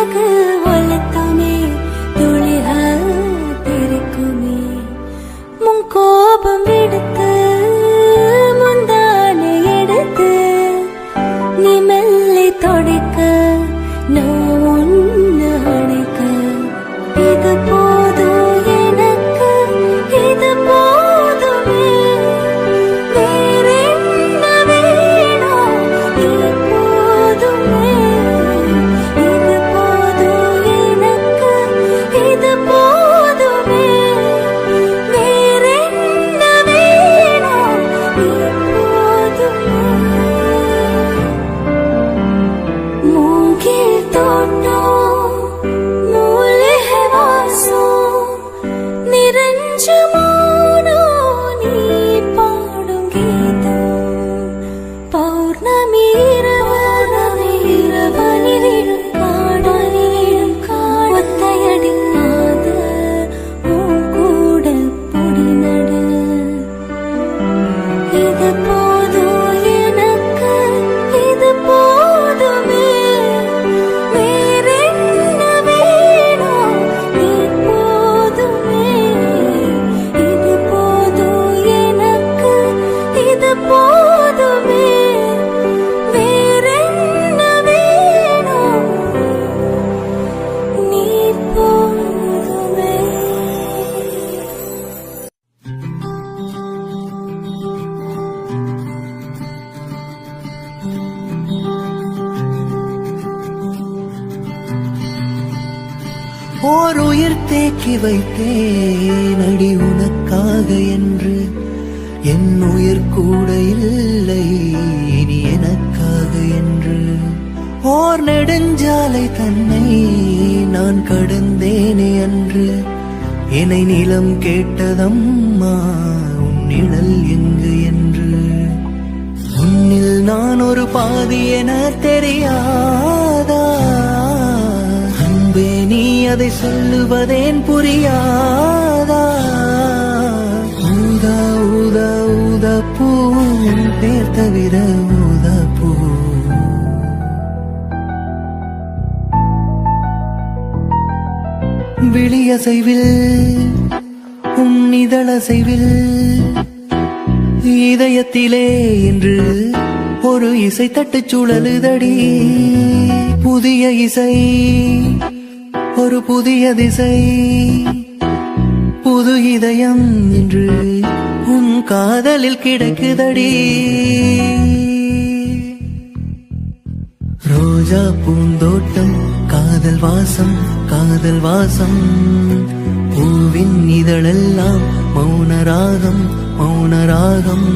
சிறகு ஒலத்துமே துளிகள் தெரிக்குமே முன் கோபம் எடுத்து முந்தானை எடுத்து நீ மெல்லை தொடைக்க நான் ஒன்னு அணைக்க இது போதும் எனக்கு இது போதுமே வேறென்ன வேணும் இது போதுமே இது போதும் எனக்கு இது போதுமே வேறென்ன வேணும் இது போதுமே மூங்கில் தோட்டம் மூலிகை வாசம் நிறைஞ்ச மௌனம் நீ பாடும் கீதம் பௌர்ணமி இரவனி விழும் காடு ஒத்தையடிக்காத உன் கூட பொடி நடு இது போதும் எனக்கு இது போதுமே வேறென்ன வேணும் நீ போதுமே இது போதும் எனக்கு இது போதுமே வேறென்ன வேணும் நீ போதுமே. ஓர் உயிர் தேக்கி வைத்தேன் அடி உனக்காக என்று என் உயிர் கூட இல்லை இனி எனக்காக என்று ஓர் நெடுஞ்சாலை தன்னை நான் கடந்தேனே அன்று என்னை நிலம் கேட்டதம்மா உன் நிழல் எங்கு என்று உன்னில் நான் ஒரு பாதி என தெரியாதா அன்பே நீ அதை சொல்லுவதேன் புரியாதா ஊதா ஊதா ஊதா பூ உன் பேர் தவிர ஊதா பூ விழியசைவில் உன் இதழசைவில் இதயத்திலே என்று ஒரு இசை தட்டுச் சுழலுதடி புதிய இசை ஒரு புதிய திசை புது இதயம் என்று உன் காதலில் கிடக்குதடி ரோஜா பூந்தோட்டம் காதல் வாசம் காதல் வாசம் பூவின் இதழெல்லாம் மௌனராகம் மௌனராகம்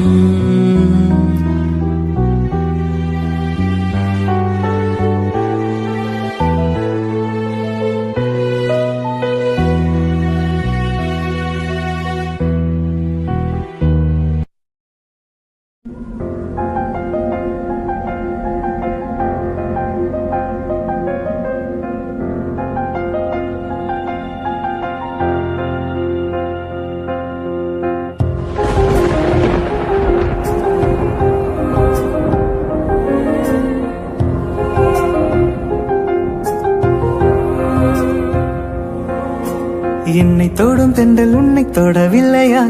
என்னை தொடும் தென்றல் உன்னை தொடவில்லையா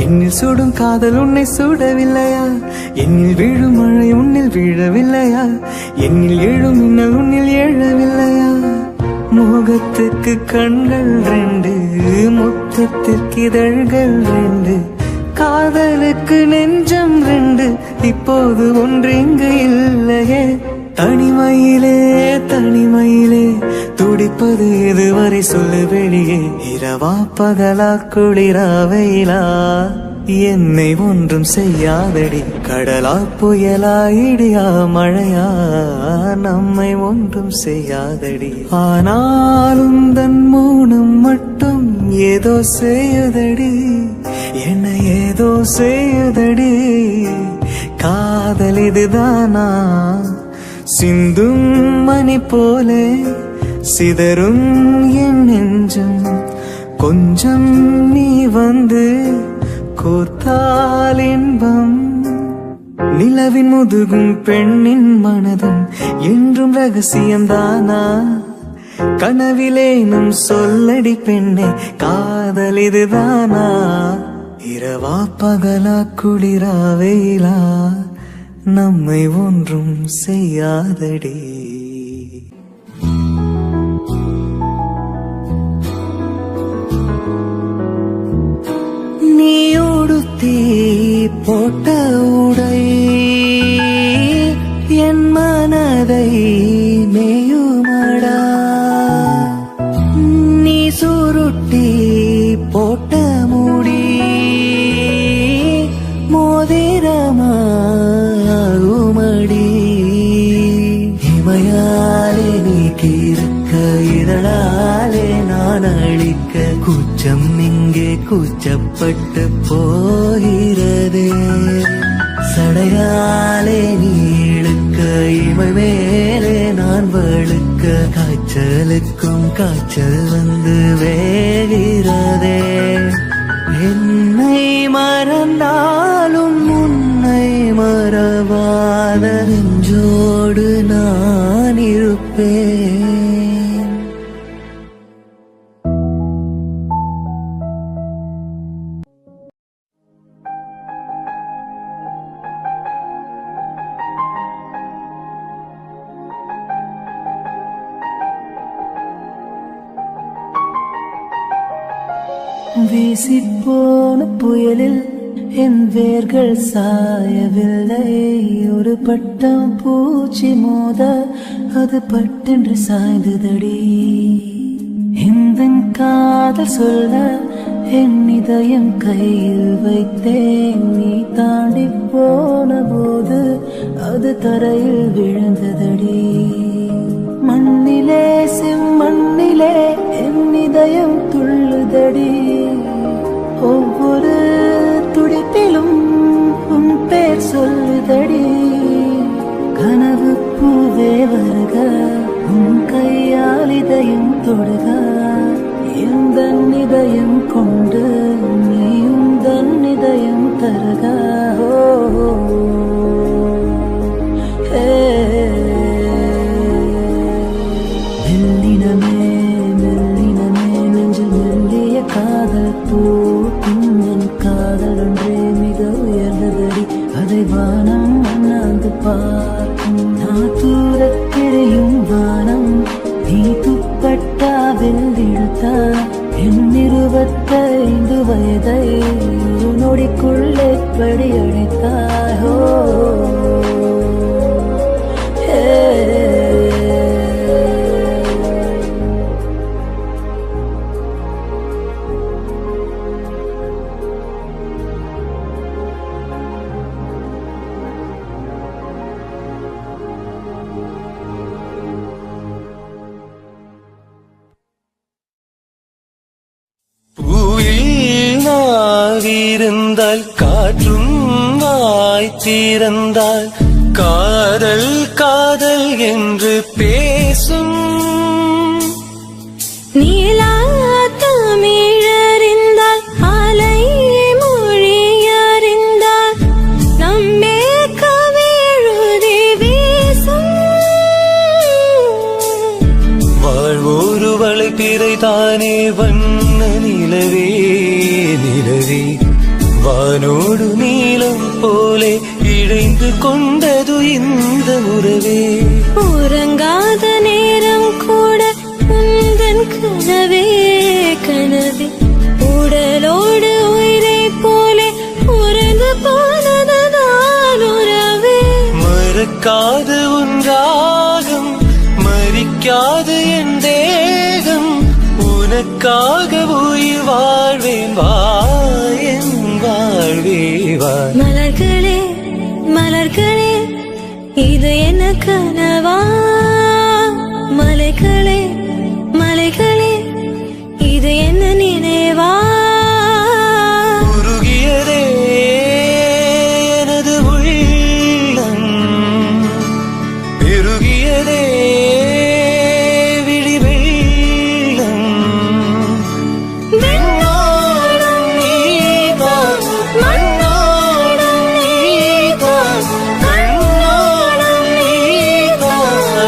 என்னில் சுடும் காதல் உன்னை சுடவில்லையா என்னில் விழும் மழை உன்னில் வீழவில்லையா என்னில் எழும் மின்னல் உன்னில் எழவில்லையா முகத்துக்கு கண்கள் ரெண்டு முத்தத்திற்கு இதழ்கள் ரெண்டு காதலுக்கு நெஞ்சம் ரெண்டு இப்போது ஒன்று இங்கு இல்லையே தனிமையிலே தனிமையிலே துடிப்பது இதுவரை சொல்லு வெளியே இரவா பகலா குளிரா வெயிலா என்னை ஒன்றும் செய்யாதடி கடலா புயலா இடியா மழையா நம்மை ஒன்றும் செய்யாதடி ஆனாலும் தன் மௌனம் மட்டும் ஏதோ செய்யுதடி என்னை ஏதோ செய்யுதடி காதல் இதுதானா சிந்தும் மணி போலே சிதறும் என் நெஞ்சம் கொஞ்சம் நீ வந்து கோர்த்தால் இன்பம் நிலவின் முதுகும் பெண்ணின் மனதும் என்றும் ரகசியம்தானா கனவிலேனும் சொல்லடி பெண்ணே, காதல் இதுதானா? இரவா பகலா குளிரா வெயிலா, நம்மை ஒன்றும் செய்யாதடி. நீ உடுத்தி போட்ட உடை என் மனதை மேயுமடா. நீ சுருட்டி போட்ட முடி மோதிரமாகுமடி. இமையாலே நீ கீர்க்க, இதழாலே நான் அழிக்க, கூச்சம் இங்கே கூச்சப்பட்டு போகிறதே. சடையாலே நீ இழுக்க, இமை மேலே நான் வழுக்க, காய்ச்சலுக்கும் காய்ச்சல் வந்து வேகிறதே. என்னை மறந்தாலும் உன்னை மறவாத நெஞ்சோடு நான் இருப்பேன். வீசிப்போன புயலில் என் வேர்கள் சாயவில்லை. ஒரு பட்டம் பூச்சி மோத அது பட்டென்று சாய்ந்ததடி. இந்த காதல் சொல்ல என் இதயம் கையில் வைத்தேன். நீ தாண்டி போன போது அது தரையில் விழுந்ததடி. மண்ணிலே செம்மண்ணிலே என் இதயம் துள்ளுதடி. ஒவ்வொரு துடிப்பிலும் உன் பேர் சொல்லுதடி. கனவு பூவே வருக, உன் கையால் இதயம் தொடுக. இந்த இதயம் கொண்டு நீ உந்தன் இதயம் தருக. மெல்லினமே மெல்லினமே நெஞ்சில் மெல்லிய காதல் பூக்கும். என் காதல் ஒன்றே மிக உயர்ந்ததடி. அதை வானம் அண்ணாந்து பார்க்கும். நான் தூரத் தெரியும் வானம், நீ துப்பட்டாவில் இழுத்தா. என் 25 வயதை ஒரு நொடிக்குள்ளே படியடைத்தாயோ. இருந்தால் காற்றும் வாய்த்திருந்தால் காதல் காதல் என்று பேசும். நீலாத்தமிழறிந்தால் அலை மொழியறிந்தால் நம்மே கவிழுதி வீசும். வாழ்வோருவளை பிறைதானே வண்ண நிலவே நிலவே, வானோடு நீலம் போலே இழைந்து கொண்டது இந்த உறவே. உறங்காத நேரம் கூட உந்தன் கனவே கனவே, உடலோடு உயிரை போலே உறந்து போனதுதான் உறவே. மறக்காது உன் ராகம், மறிக்காது என் தேகம், உனக்காக உயிர் வாழ்வேன் வா என் வாழ்வே வா. மலர்களே மலர்களே இது என்ன கனவா? மலைகளே மலைகளே இது என்ன நினைவா? உருகியதே எனது உள்ளம், பெருகியதே விழி வெள்ளம். விண்ணோடும் நீதான், மண்ணோடும் நீதான், கண்ணோடும் நீதான்,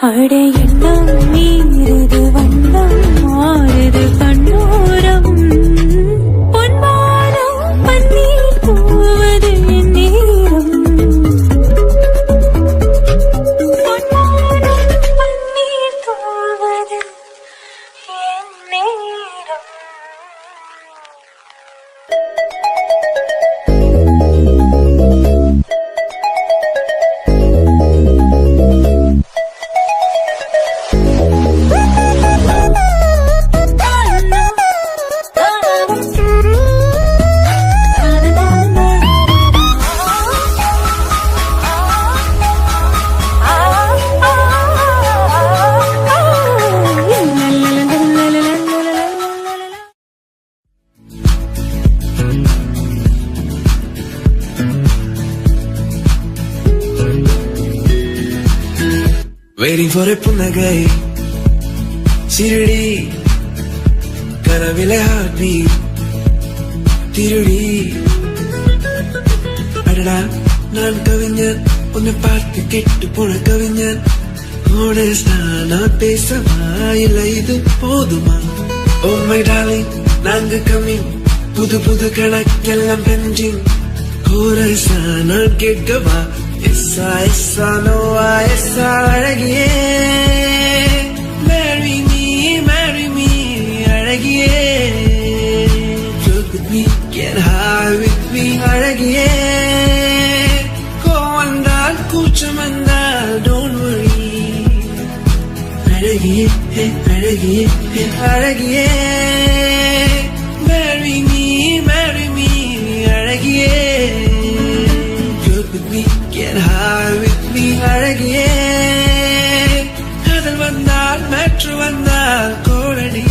அடே எண்ணம் மீறுது வண்ணம் மாறுது கண்ணோரம் பொன்மானம் பன்னீர் தூவது என் நேரம் பொன்மானம் பன்னீர் தூவது என் நேரம். Waiting for a புன்னகை சிறுடி கனவிலே heartbeat திருடி அடடா நான் கவிஞன் உன்னை பார்த்து கெட்டு போன கவிஞன் honestா நான் பேசவா இல்லை இது போதுமா oh my darling நாங்க coming புது புது கணக்கெல்லாம் பெஞ்சிங் கோரஸா நான் கேட்கவா எஸ்ஸா எஸ்ஸா Noah எஸ்ஸா அழகியே marry me அழகியே joke with me get high with me அழகியே கோவம் வந்தால் கூச்சம் வந்தால் don't worry அழகியே அழகியே அழகியே marry me அழகியே joke with me get high with me அழகியே காதல் வந்தால் மேற்று வந்தால் கோடடி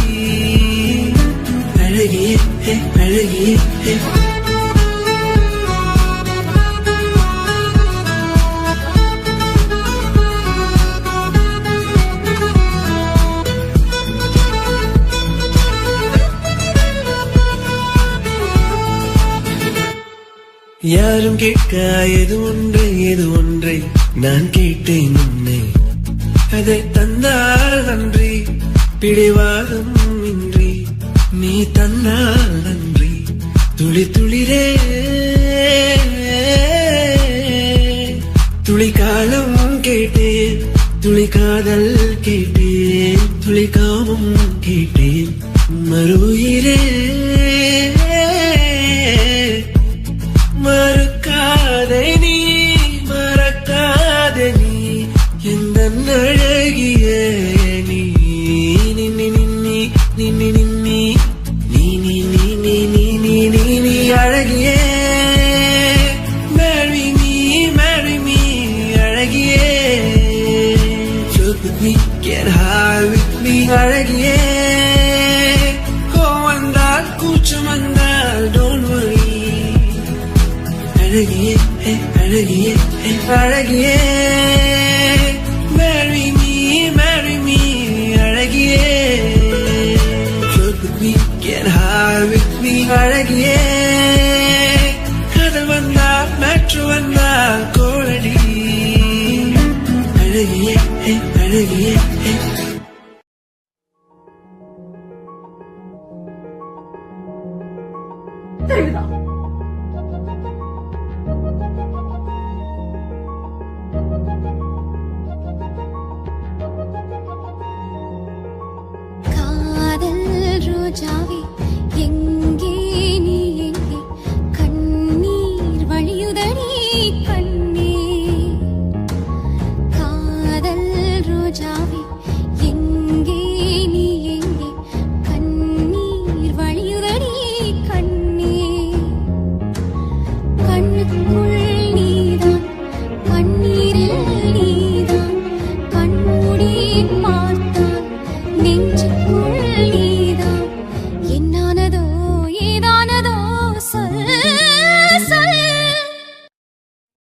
அழகியே அழகியே யாரும் கேட்க எது ஒன்றை நான் கேட்டேன் உன்னை அதை தந்தால் நன்றி பிடிவாதம் இன்றி நீ தந்தால் நன்றி துளி துளிரே துளி காலம் கேட்டேன் துளி காதல் கேட்டேன் துளி காமம் கேட்டேன் மறு உயிரே மறக்காதே நீ மறக்காதே நீ எந்த அழகிய நீ நின்னி நின்னி நின்னி நின்னி நீ நீ நீ நீ நீ நீ நீ நீ அழகியே marry me அழகியே joke with me get high with me அழகியே கோவம் வந்தால் கூச்சம் வந்தால் don't worry அழகியே அழகியே அழகியே marry me அழகியே joke with me get high with me அழகியே காதல் வந்தால் மேற்று வந்தால் கோடடி அழகியே அழகியே காதல் ரோஜாவே எங்கே நீ எங்கே கண்ணீர் வழியுதடி கண்ணே காதல் ரோஜாவே